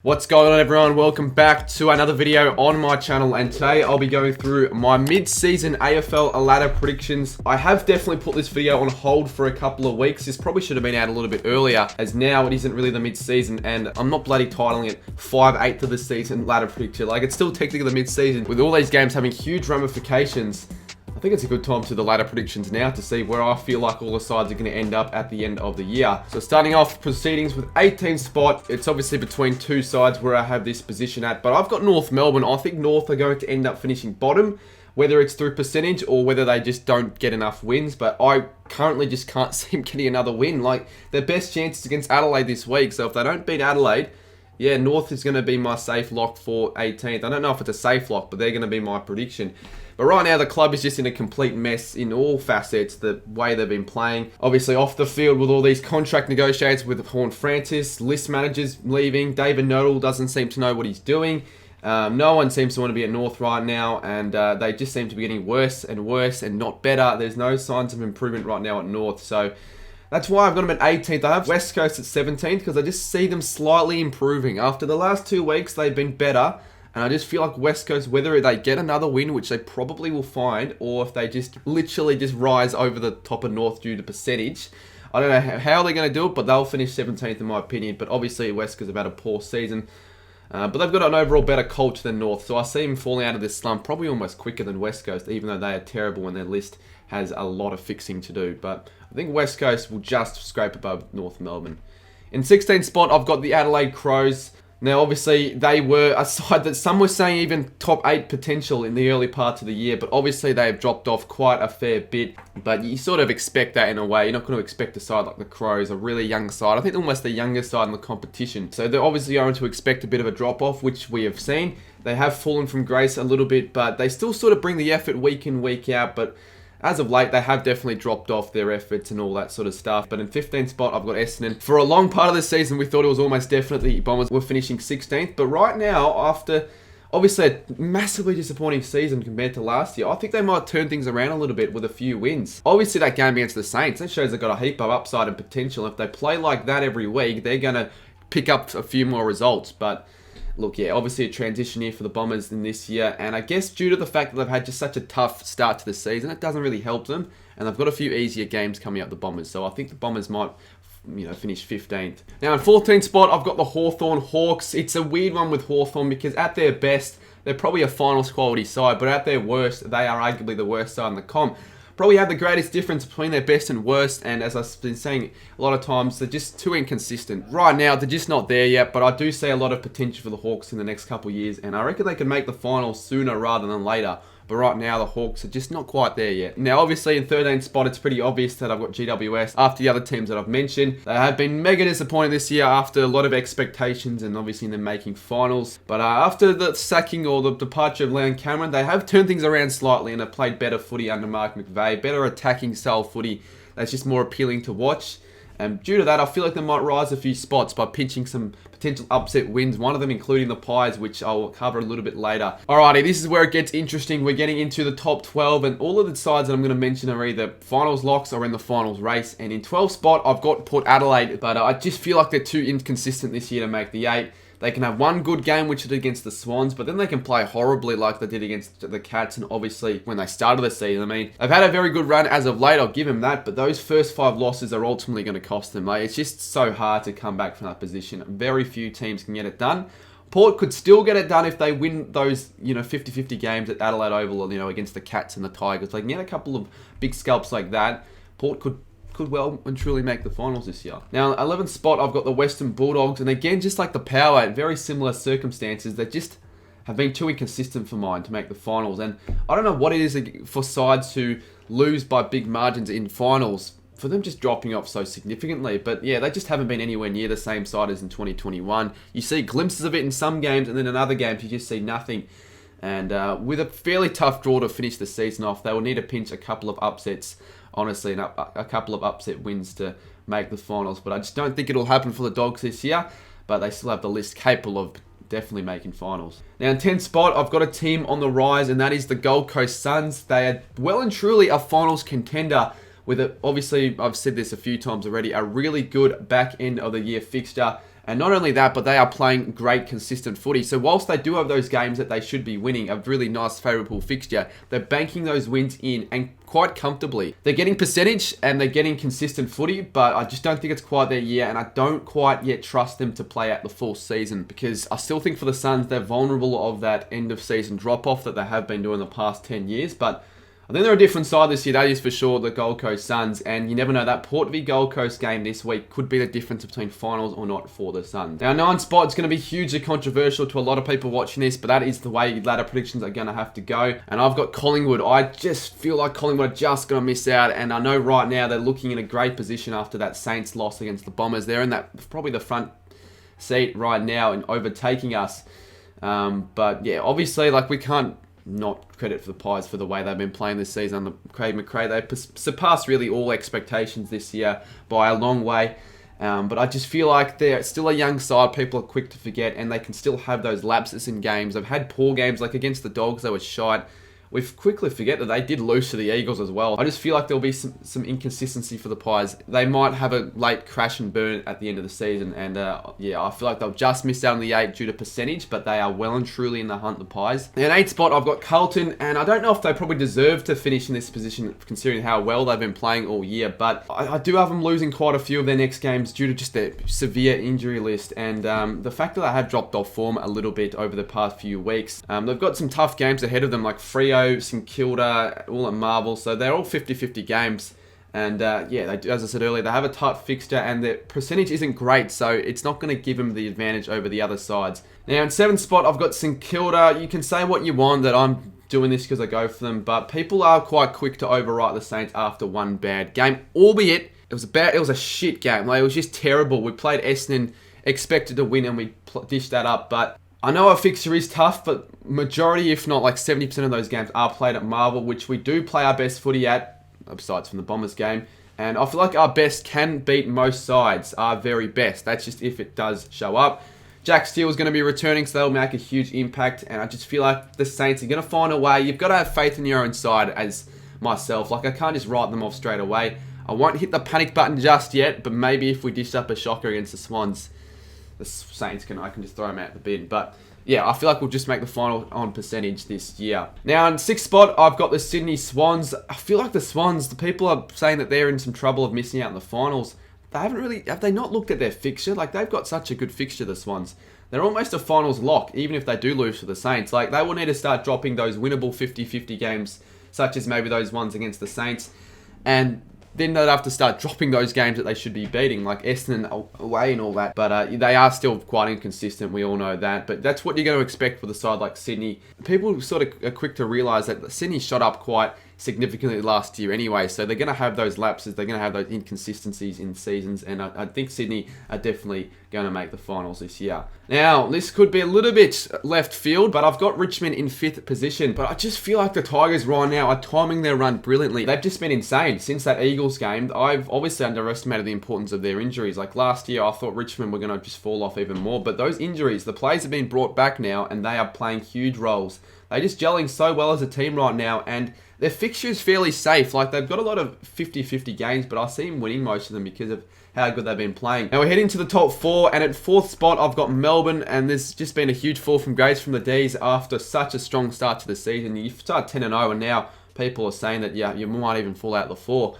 What's going on, everyone? Welcome back to another video on my channel, and today I'll be going through my mid-season AFL ladder predictions. I have definitely put this video on hold for a couple of weeks. This probably should have been out a little bit earlier, as now it isn't really the mid-season, and I'm not bloody titling it 5/8 of the season ladder prediction. Like, it's still technically the mid-season. With all these games having huge ramifications, I think it's a good time to do the ladder predictions now to see where I feel like all the sides are going to end up at the end of the year. So starting off proceedings with 18th spot, it's obviously between two sides where I have this position at, but I've got North Melbourne. I think North are going to end up finishing bottom, whether it's through percentage or whether they just don't get enough wins, but I currently just can't see them getting another win. Like, their best chances against Adelaide this week, so if they don't beat Adelaide, yeah, North is going to be my safe lock for 18th. I don't know if it's a safe lock, but they're going to be my prediction. But right now, the club is just in a complete mess in all facets, the way they've been playing. Obviously, off the field with all these contract negotiations with Horn Francis, list managers leaving, David Nodal doesn't seem to know what he's doing. No one seems to want to be at North right now, and they just seem to be getting worse and worse and not better. There's no signs of improvement right now at North, so that's why I've got them at 18th. I have West Coast at 17th because I just see them slightly improving. After the last 2 weeks, they've been better. And I just feel like West Coast, whether they get another win, which they probably will find, or if they just literally just rise over the top of North due to percentage, I don't know how they're going to do it, but they'll finish 17th in my opinion. But obviously West Coast have had a poor season. But they've got an overall better culture than North, so I see them falling out of this slump probably almost quicker than West Coast, even though they are terrible and their list has a lot of fixing to do. But I think West Coast will just scrape above North Melbourne. In 16th spot, I've got the Adelaide Crows. Now, obviously, they were a side that some were saying even top 8 potential in the early parts of the year, but obviously they have dropped off quite a fair bit. But you sort of expect that in a way. You're not going to expect a side like the Crows, a really young side. I think almost the youngest side in the competition. So they're obviously going to expect a bit of a drop-off, which we have seen. They have fallen from grace a little bit, but they still sort of bring the effort week in, week out. But as of late, they have definitely dropped off their efforts and all that sort of stuff. But in 15th spot, I've got Essendon. For a long part of the season, we thought it was almost definitely Bombers were finishing 16th. But right now, after obviously a massively disappointing season compared to last year, I think they might turn things around a little bit with a few wins. Obviously, that game against the Saints, that shows they've got a heap of upside and potential. If they play like that every week, they're going to pick up a few more results. But look, yeah, obviously a transition year for the Bombers in this year, and I guess due to the fact that they've had just such a tough start to the season, it doesn't really help them, and they've got a few easier games coming up, the Bombers, so I think the Bombers might, finish 15th. Now, in 14th spot, I've got the Hawthorn Hawks. It's a weird one with Hawthorn because at their best, they're probably a finals quality side, but at their worst, they are arguably the worst side in the comp. Probably have the greatest difference between their best and worst, and as I've been saying a lot of times, they're just too inconsistent. Right now, they're just not there yet, but I do see a lot of potential for the Hawks in the next couple of years, and I reckon they can make the finals sooner rather than later. But right now, the Hawks are just not quite there yet. Now, obviously, in 13th spot, it's pretty obvious that I've got GWS after the other teams that I've mentioned. They have been mega disappointed this year after a lot of expectations and obviously them making finals. But after the sacking or the departure of Leon Cameron, they have turned things around slightly and have played better footy under Mark McVeigh, better attacking style footy that's just more appealing to watch. And due to that, I feel like they might rise a few spots by pinching some potential upset wins, one of them including the Pies, which I'll cover a little bit later. Alrighty, this is where it gets interesting. We're getting into the top 12, and all of the sides that I'm going to mention are either finals locks or in the finals race. And in 12th spot, I've got Port Adelaide, but I just feel like they're too inconsistent this year to make the 8. They can have one good game, which is against the Swans, but then they can play horribly like they did against the Cats, and obviously when they started the season. I mean, they've had a very good run as of late, I'll give them that, but those first 5 losses are ultimately going to cost them. Like, it's just so hard to come back from that position. Very few teams can get it done. Port could still get it done if they win those, 50-50 games at Adelaide Oval, against the Cats and the Tigers. They can get a couple of big scalps like that. Port could well and truly make the finals this year. Now, 11th spot, I've got the Western Bulldogs, and again, just like the Power, in very similar circumstances, they just have been too inconsistent for mine to make the finals. And I don't know what it is for sides who lose by big margins in finals, for them just dropping off so significantly. But yeah, they just haven't been anywhere near the same side as in 2021. You see glimpses of it in some games, and then in other games, you just see nothing. And with a fairly tough draw to finish the season off, they will need to pinch a couple of upsets, honestly, and a couple of upset wins to make the finals. But I just don't think it'll happen for the Dogs this year, but they still have the list capable of definitely making finals. Now, in 10th spot, I've got a team on the rise, and that is the Gold Coast Suns. They are well and truly a finals contender with, obviously, I've said this a few times already, a really good back end of the year fixture And not only that, but they are playing great, consistent footy. So whilst they do have those games that they should be winning, a really nice, favourable fixture, they're banking those wins in and quite comfortably. They're getting percentage and they're getting consistent footy, but I just don't think it's quite their year, and I don't quite yet trust them to play out the full season, because I still think for the Suns, they're vulnerable of that end-of-season drop-off that they have been doing the past 10 years, but I think they're a different side this year, that is for sure, the Gold Coast Suns, and you never know, that Port v Gold Coast game this week could be the difference between finals or not for the Suns. Now, 9 spot is going to be hugely controversial to a lot of people watching this, but that is the way ladder predictions are going to have to go, and I've got Collingwood. I just feel like Collingwood are just going to miss out, and I know right now they're looking in a great position after that Saints loss against the Bombers. They're in that, probably the front seat right now and overtaking us, but yeah, obviously, like, we can't not credit for the Pies for the way they've been playing this season under Craig McRae. They surpassed really all expectations this year by a long way. But I just feel like they're still a young side. People are quick to forget, and they can still have those lapses in games. They've had poor games, like against the Dogs, they were shite. We quickly forget that they did lose to the Eagles as well. I just feel like there'll be some inconsistency for the Pies. They might have a late crash and burn at the end of the season. And yeah, I feel like they'll just miss out on the 8 due to percentage, but they are well and truly in the hunt, the Pies. In 8 spot, I've got Carlton, and I don't know if they probably deserve to finish in this position considering how well they've been playing all year, but I do have them losing quite a few of their next games due to just their severe injury list and the fact that they have dropped off form a little bit over the past few weeks. They've got some tough games ahead of them, like Freo, St Kilda, all at Marvel, so they're all 50-50 games. And yeah, as I said earlier, they have a tight fixture and their percentage isn't great, so it's not going to give them the advantage over the other sides. Now in 7th spot, I've got St Kilda. You can say what you want that I'm doing this because I go for them, but people are quite quick to overwrite the Saints after one bad game, albeit it was a shit game. Like, it was just terrible. We played Essendon, expected to win, and we dished that up, but I know our fixture is tough, but majority, if not like 70% of those games are played at Marvel, which we do play our best footy at, besides from the Bombers game. And I feel like our best can beat most sides, our very best. That's just if it does show up. Jack Steele is going to be returning, so that'll make a huge impact. And I just feel like the Saints are going to find a way. You've got to have faith in your own side as myself. Like, I can't just write them off straight away. I won't hit the panic button just yet, but maybe if we dish up a shocker against the Swans, the Saints I can just throw them out the bin. But yeah, I feel like we'll just make the final on percentage this year. Now in 6th spot, I've got the Sydney Swans. I feel like the Swans, the people are saying that they're in some trouble of missing out in the finals. Have they not looked at their fixture? Like, they've got such a good fixture, the Swans. They're almost a finals lock, even if they do lose to the Saints. Like, they will need to start dropping those winnable 50-50 games, such as maybe those ones against the Saints. And then they'd have to start dropping those games that they should be beating, like Essendon away and all that. But they are still quite inconsistent, we all know that. But that's what you're going to expect with a side like Sydney. People sort of are quick to realise that Sydney shot up quite significantly last year anyway, so they're going to have those lapses, they're going to have those inconsistencies in seasons, and I think Sydney are definitely going to make the finals this year. Now, this could be a little bit left field, but I've got Richmond in 5th position, but I just feel like the Tigers right now are timing their run brilliantly. They've just been insane since that Eagles game. I've obviously underestimated the importance of their injuries. Like, last year, I thought Richmond were going to just fall off even more, but those injuries, the players have been brought back now, and they are playing huge roles. They're just gelling so well as a team right now, and their fixture is fairly safe. Like, they've got a lot of 50-50 games, but I see them winning most of them because of how good they've been playing. Now we're heading to the top 4, and at 4th spot I've got Melbourne, and there's just been a huge fall from grace from the D's after such a strong start to the season. You start 10-0, and now people are saying that, yeah, you might even fall out the 4.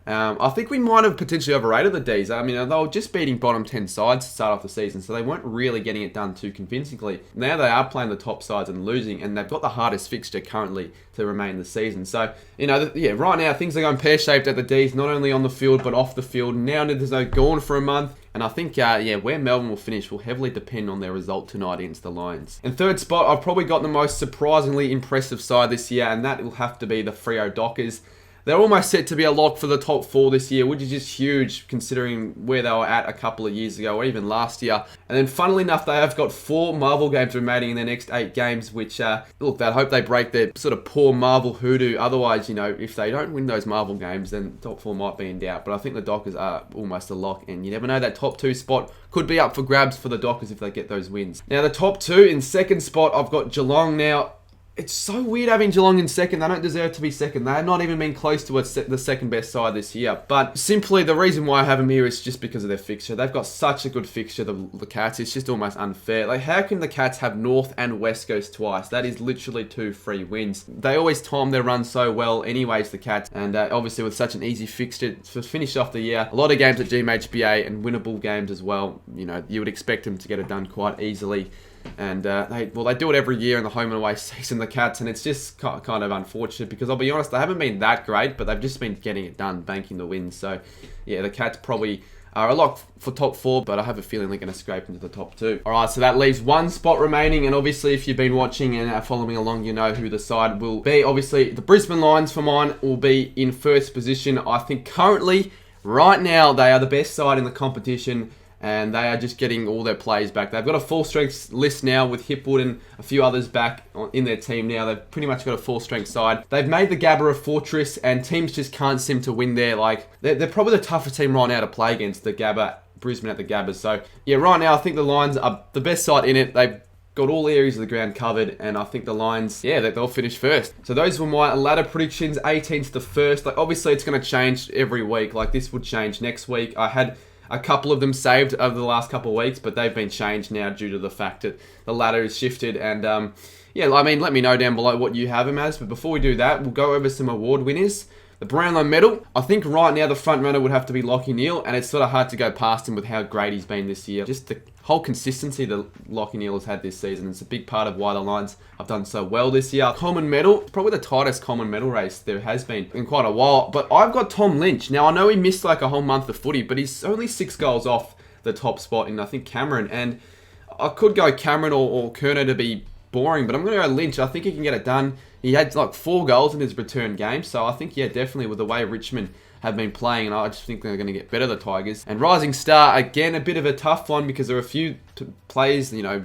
I think we might have potentially overrated the D's. I mean, they were just beating bottom 10 sides to start off the season, so they weren't really getting it done too convincingly. Now they are playing the top sides and losing, and they've got the hardest fixture currently to remain the season. So, you know, yeah, right now things are going pear-shaped at the D's, not only on the field but off the field. Now there's no Gorn for a month, and I think, yeah, where Melbourne will finish will heavily depend on their result tonight against the Lions. In 3rd spot, I've probably got the most surprisingly impressive side this year, and that will have to be the Freo Dockers. They're almost set to be a lock for the top 4 this year, which is just huge considering where they were at a couple of years ago or even last year. And then funnily enough, they have got 4 Marvel games remaining in their next 8 games, which, look, I hope they break their sort of poor Marvel hoodoo. Otherwise, you know, if they don't win those Marvel games, then top 4 might be in doubt. But I think the Dockers are almost a lock, and you never know, that top 2 spot could be up for grabs for the Dockers if they get those wins. Now, the top 2, in 2nd spot, I've got Geelong. Now, It's so weird having Geelong in second. They don't deserve to be second. They have not even been close to the second best side this year. But simply, the reason why I have them here is just because of their fixture. They've got such a good fixture, the Cats. It's just almost unfair. Like, how can the Cats have North and West Coast twice? That is literally 2 free wins. They always time their run so well anyways, the Cats. And obviously, with such an easy fixture to finish off the year, a lot of games at GMHBA and winnable games as well. You know, you would expect them to get it done quite easily. And they do it every year in the home and away season, the Cats, and it's just kind of unfortunate because I'll be honest, they haven't been that great, but they've just been getting it done, banking the wins. So yeah, the Cats probably are a lock for top 4, but I have a feeling they're going to scrape into the top 2. Alright, so that leaves 1 spot remaining, and obviously if you've been watching and following along, you know who the side will be. Obviously, the Brisbane Lions for mine will be in first position. I think currently, right now, they are the best side in the competition, and they are just getting all their players back. They've got a full-strength list now with Hipwood and a few others back in their team now. They've pretty much got a full-strength side. They've made the Gabba a fortress, and teams just can't seem to win there. Like, they're probably the toughest team right now to play against, the Gabba, Brisbane at the Gabba. So, yeah, right now I think the Lions are the best side in it. They've got all areas of the ground covered, and I think the Lions, yeah, they'll finish first. So those were my ladder predictions, 18th to first. Like, obviously, it's going to change every week. Like, this would change next week. I had a couple of them saved over the last couple of weeks, but they've been changed now due to the fact that the ladder is shifted. And yeah, I mean, let me know down below what you have them as. But before we do that, we'll go over some award winners. The Brownlow medal, I think right now the front runner would have to be Lachie Neale, and it's sort of hard to go past him with how great he's been this year. Just the whole consistency that Lachie Neale has had this season. It's a big part of why the Lions have done so well this year. Common medal, probably the tightest common medal race there has been in quite a while. But I've got Tom Lynch. Now, I know he missed like a whole month of footy, but he's only 6 goals off the top spot in, I think, Cameron. And I could go Cameron or Kerner to be boring, but I'm going to go Lynch. I think he can get it done. He had like 4 goals in his return game, so I think, yeah, definitely with the way Richmond have been playing, and I just think they're going to get better, the Tigers. And Rising Star, again, a bit of a tough one because there are a few players, you know,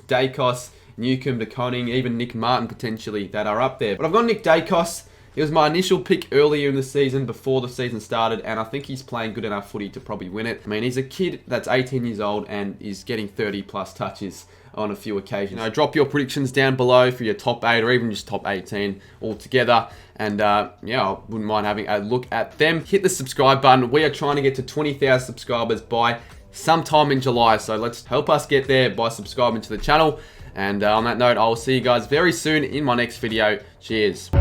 Dacos, Newcomb, DeConning, even Nick Martin potentially that are up there. But I've got Nick Dacos. He was my initial pick earlier in the season before the season started, and I think he's playing good enough footy to probably win it. I mean, he's a kid that's 18 years old and is getting 30 plus touches on a few occasions. You know, drop your predictions down below for your top 8 or even just top 18 altogether. And yeah, I wouldn't mind having a look at them. Hit the subscribe button. We are trying to get to 20,000 subscribers by sometime in July. So let's help us get there by subscribing to the channel. And on that note, I will see you guys very soon in my next video. Cheers.